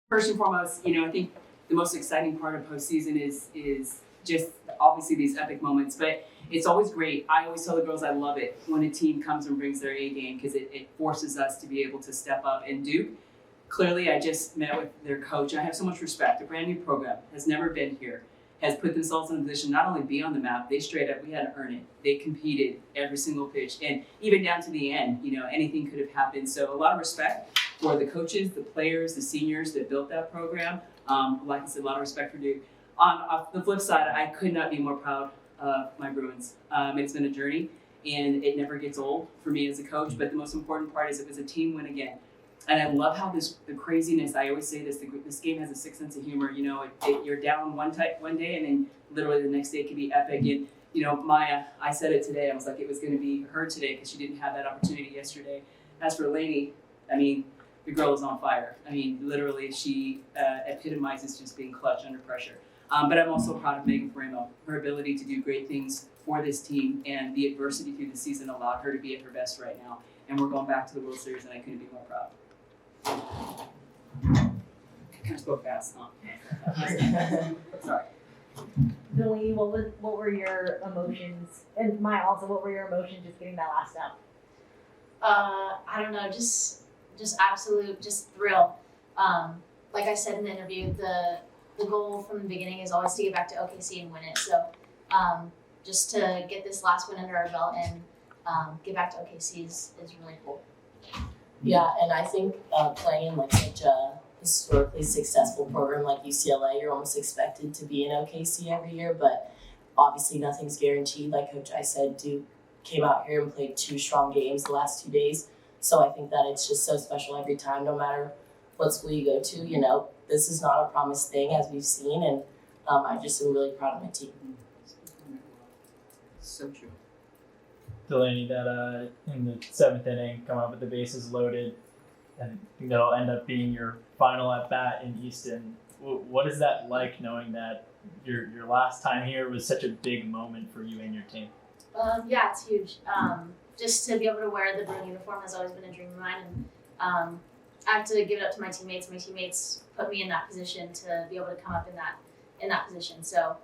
First and foremost, I think the most exciting part of postseason is just obviously these epic moments, but it's always great. I always tell the girls I love it when a team comes and brings their A game because it forces us to be able to step up. And Duke, clearly I just met with their coach. I have so much respect. A brand new program, has never been here, has put themselves in a position not only be on the map, they straight up, we had to earn it. They competed every single pitch, and even down to the end, anything could have happened. So a lot of respect for the coaches, the players, the seniors that built that program. Like I said, a lot of respect for Duke. On the flip side, I could not be more proud of my Bruins. It's been a journey, and it never gets old for me as a coach, but the most important part is it was a team win again. And I love how the craziness, I always say this game has a sick sense of humor. You're down one day, and then literally the next day it could be epic. And, Maya, I said it today, I was like, it was going to be her today because she didn't have that opportunity yesterday. As for Delanie, the girl is on fire. Literally, she epitomizes just being clutch under pressure. But I'm also proud of Megan Faremo. Her ability to do great things for this team and the adversity through the season allowed her to be at her best right now. And we're going back to the World Series, and I couldn't be more proud. Kind of spoke fast, huh? Sorry. Delanie, what were your emotions, and Maya also, what were your emotions just getting that last out? I don't know, just absolute, just thrill. Like I said in the interview, the goal from the beginning is always to get back to OKC and win it. So just to get this last win under our belt and get back to OKC is really cool. Yeah, and I think playing in like such a historically successful program like UCLA, you're almost expected to be in OKC every year, but obviously nothing's guaranteed. Like Coach I said, Duke came out here and played 2 strong games the last 2 days. So I think that it's just so special every time, no matter what school you go to. This is not a promised thing, as we've seen, and I just am really proud of my team. So true. Delanie, that in the 7th inning, come up with the bases loaded, and I think that'll end up being your final at bat in Easton. What is that like, knowing that your last time here was such a big moment for you and your team? Yeah, it's huge. Just to be able to wear the Bruin uniform has always been a dream of mine, and I have to give it up to my teammates. My teammates put me in that position to be able to come up in that position. So,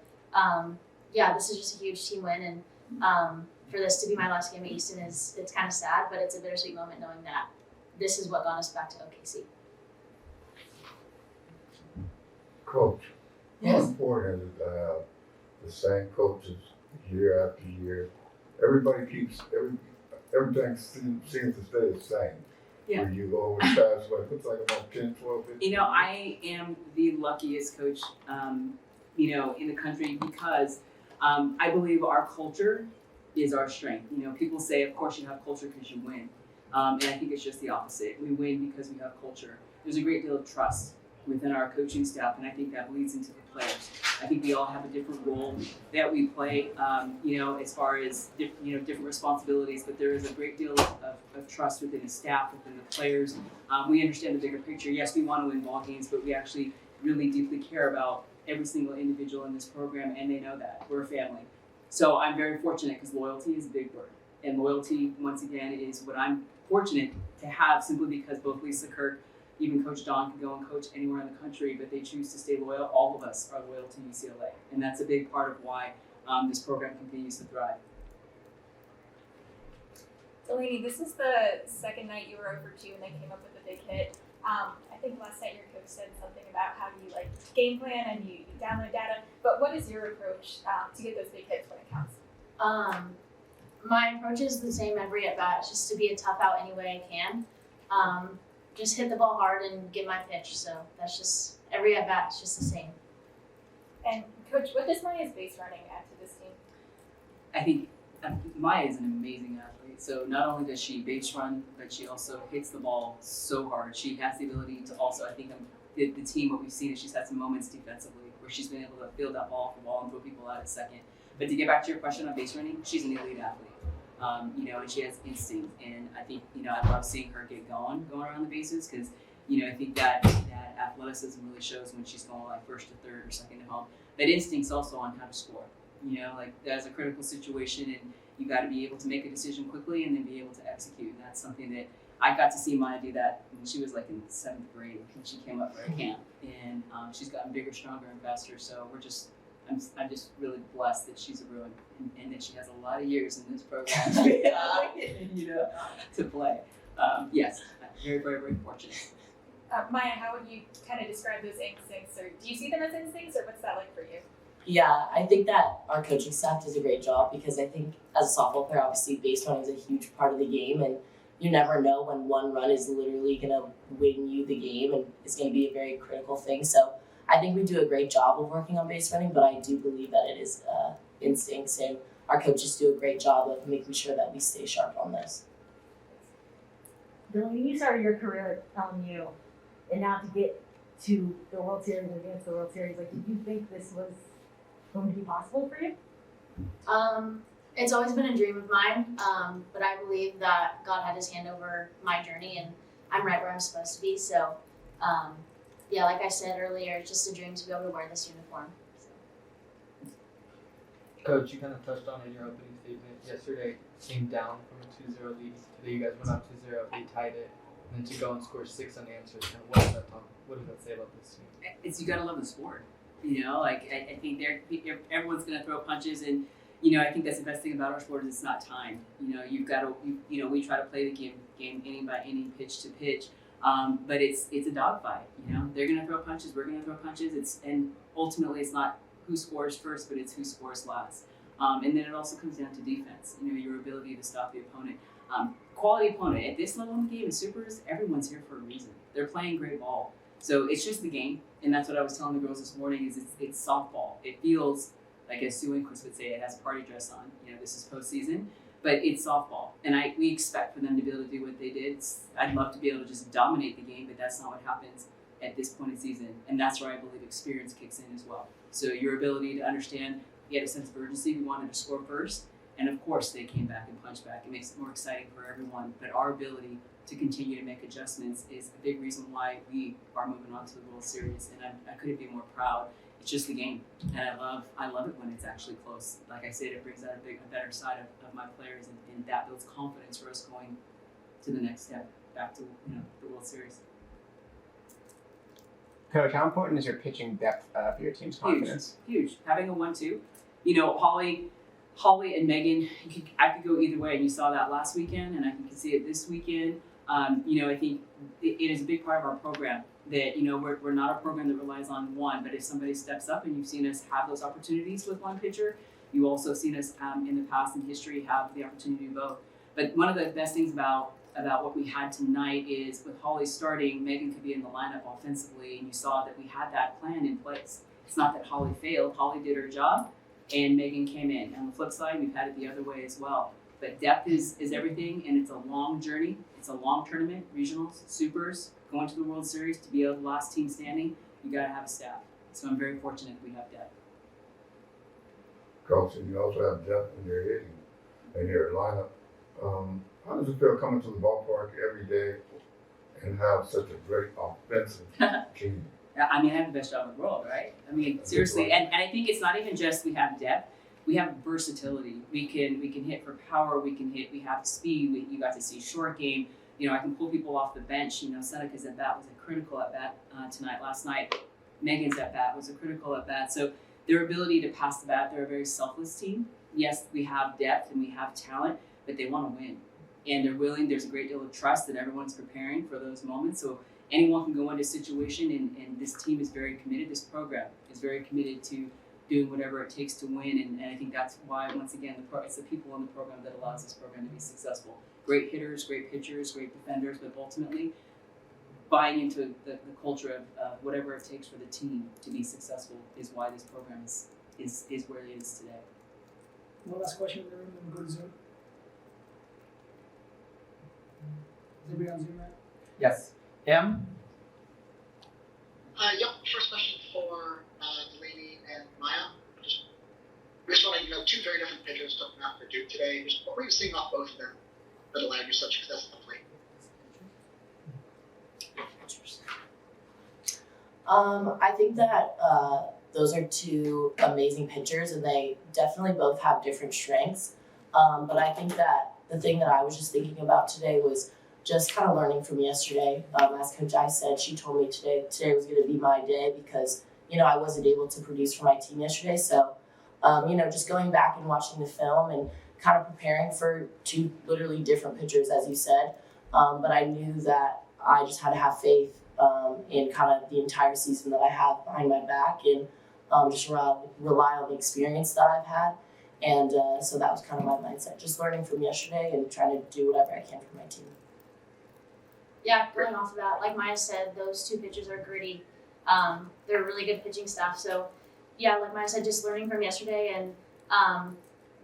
this is just a huge team win, and for this to be my last game at Easton it's kind of sad, but it's a bittersweet moment knowing that this is what got us back to OKC. Coach, Yes. how important is it to have the same coaches year after year? Everybody keeps everything seems to stay the same. Yeah. Where you always pass away. It's like about 10, 12, 15. I am the luckiest coach, in the country because I believe our culture is our strength. People say, of course, you have culture because you win. And I think it's just the opposite. We win because we have culture. There's a great deal of trust within our coaching staff, and I think that bleeds into the players. I think we all have a different role that we play, as far as different responsibilities, but there is a great deal of trust within the staff, within the players. We understand the bigger picture. Yes, we want to win ball games, but we actually really deeply care about every single individual in this program, and they know that. We're a family. So I'm very fortunate because loyalty is a big word. And loyalty, once again, is what I'm fortunate to have simply because both Lisa Kirk, even Coach Don can go and coach anywhere in the country, but they choose to stay loyal. All of us are loyal to UCLA. And that's a big part of why this program continues to thrive. Delanie, this is the second night you were over 2 and they came up with a big hit. I think last night your coach said something about how you game plan and you download data, but what is your approach to get those big hits when it counts? My approach is the same every at bat. It's just to be a tough out any way I can. Just hit the ball hard and get my pitch. So that's just every at bat. It's just the same. And Coach, what does Maya's base running add to this team? I think Maya is an amazing athlete. So not only does she base run, but she also hits the ball so hard. She has the ability to also, I think the team, what we've seen is she's had some moments defensively where she's been able to field that ball off the wall and put people out at second. But to get back to your question on base running, she's an elite athlete. And she has instinct. And I think, I love seeing her get going around the bases because, I think that athleticism really shows when she's going first to third or second to home. That instinct's also on how to score. That's a critical situation and you got to be able to make a decision quickly and then be able to execute. And that's something that I got to see Maya do that when she was like in 7th grade, and she came up for a camp, and she's gotten bigger, stronger, and faster. So I'm just really blessed that she's a Bruin, and that she has a lot of years in this program, to play. Yes, I'm very, very, very fortunate. Maya, how would you kind of describe those instincts, or do you see them as instincts, or what's that like for you? Yeah, I think that our coaching staff does a great job because I think as a softball player, obviously base running is a huge part of the game, and you never know when one run is literally going to win you the game, and it's going to be a very critical thing. So I think we do a great job of working on base running, but I do believe that it is instincts, and our coaches do a great job of making sure that we stay sharp on this. Delanie, you started your career at LMU, and now to get to the World Series and advance to the World Series, like, did you think this was going to be possible for you? It's always been a dream of mine, but I believe that God had his hand over my journey, and I'm right where I'm supposed to be. So, yeah, like I said earlier, it's just a dream to be able to wear this uniform. So. Coach, you kind of touched on it in your opening statement. Yesterday came down from a 2-0 lead. Today you guys went up 2-0, they tied it, and then to go and score 6 unanswered. And what does that say about this team? It's you gotta love the sport. Like I think everyone's gonna throw punches, and I think that's the best thing about our sport is it's not timed. You've got to we try to play the game inning by inning, pitch to pitch, but it's a dogfight. They're gonna throw punches, we're gonna throw punches. And ultimately it's not who scores first, but it's who scores last. And then it also comes down to defense. Your ability to stop the opponent. Quality opponent at this level in the game in supers, everyone's here for a reason. They're playing great ball. So it's just the game, and that's what I was telling the girls this morning. Is it's softball. It feels like, as Sue and Chris would say, it has party dress on. This is postseason, but it's softball, and we expect for them to be able to do what they did. I'd love to be able to just dominate the game, but that's not what happens at this point in season, and that's where I believe experience kicks in as well. So your ability to understand, we had a sense of urgency. We wanted to score first, and of course they came back and punched back. It makes it more exciting for everyone, but our ability to continue to make adjustments is a big reason why we are moving on to the World Series, and I couldn't be more proud. It's just the game, and I love it when it's actually close. Like I said, it brings out a better side of my players, and that builds confidence for us going to the next step, back to the World Series. Coach, how important is your pitching depth for your team's confidence? Huge. Having a 1-2, Holly and Megan, I could go either way, and you saw that last weekend, and I can see it this weekend. I think it is a big part of our program that, we're not a program that relies on one, but if somebody steps up, and you've seen us have those opportunities with one pitcher, you also seen us in the past in history have the opportunity to do both. But one of the best things about what we had tonight is with Holly starting, Megan could be in the lineup offensively, and you saw that we had that plan in place. It's not that Holly failed. Holly did her job, and Megan came in. On the flip side, we've had it the other way as well. But depth is everything, and it's a long journey. It's a long tournament, regionals, supers, going to the World Series. To be able the last team standing, you got to have a staff. So I'm very fortunate that we have depth. Coach, and you also have depth in your hitting and your lineup. How does it feel coming to the ballpark every day and have such a great offensive team? I have the best job in the world, right? Seriously, and I think it's not even just we have depth. We have versatility. We can hit for power. We have speed. You got to see short game. I can pull people off the bench. Seneca's at bat was a critical at bat last night. Megan's at bat was a critical at bat. So their ability to pass the bat, they're a very selfless team. Yes, we have depth and we have talent, but they want to win. And they're willing. There's a great deal of trust that everyone's preparing for those moments. So anyone can go into a situation, and this team is very committed. This program is very committed to doing whatever it takes to win, and I think that's why, once again, it's the people in the program that allows this program to be successful. Great hitters, great pitchers, great defenders, but ultimately buying into the culture of whatever it takes for the team to be successful is why this program is where it is today. One last question in the room, then we'll go to Zoom. Is everybody on Zoom, right? Yes. M? Yep, first question for Delanie and Maya. Just want to, two very different pitchers coming out for Duke today. Just what were you seeing off both of them that allowed you such success at the plate? I think that those are two amazing pitchers, and they definitely both have different strengths. But I think that the thing that I was just thinking about today was just kind of learning from yesterday. As Coach I said, she told me today was going to be my day because, I wasn't able to produce for my team yesterday. So, just going back and watching the film and kind of preparing for two literally different pitchers, as you said. But I knew that I just had to have faith in kind of the entire season that I have behind my back and just rely on the experience that I've had. And so that was kind of my mindset, just learning from yesterday and trying to do whatever I can for my team. Yeah, going off of that, like Maya said, those two pitchers are gritty. They're really good pitching staff. So, yeah, like Maya said, just learning from yesterday and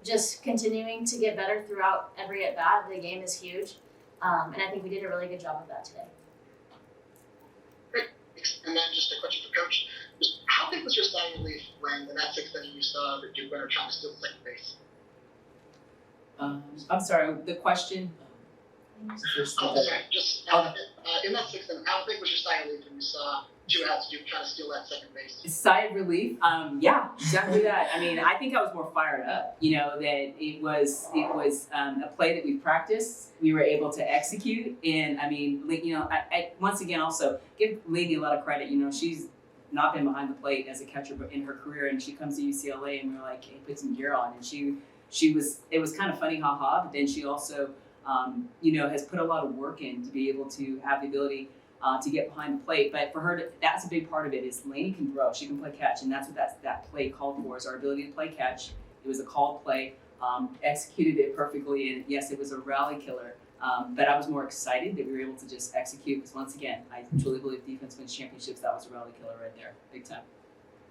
just continuing to get better throughout every at-bat. The game is huge. And I think we did a really good job of that today. Great. And then just a question for Coach. How big was your sigh of relief when in that sixth inning you saw the Duke runner trying to steal second base? I'm sorry, the question. Oh, sorry. Just in that sixth inning, how big was your sigh of relief when you saw two outs Duke trying to steal that second base? Sigh of relief. Yeah, exactly that. I mean, I think I was more fired up. That it was a play that we practiced. We were able to execute, and I mean, I once again also give Lady a lot of credit. She's not been behind the plate as a catcher in her career, and she comes to UCLA, and we were like, hey, put some gear on, and she was. It was kind of funny, haha. But then she also, has put a lot of work in to be able to have the ability. To get behind the plate, but for her, that's a big part of it. Is Delanie can throw, she can play catch, and that's what that play called for. Is our ability to play catch. It was a called play, executed it perfectly, and yes, it was a rally killer. But I was more excited that we were able to just execute because once again, I truly believe defense wins championships. That was a rally killer right there, big time.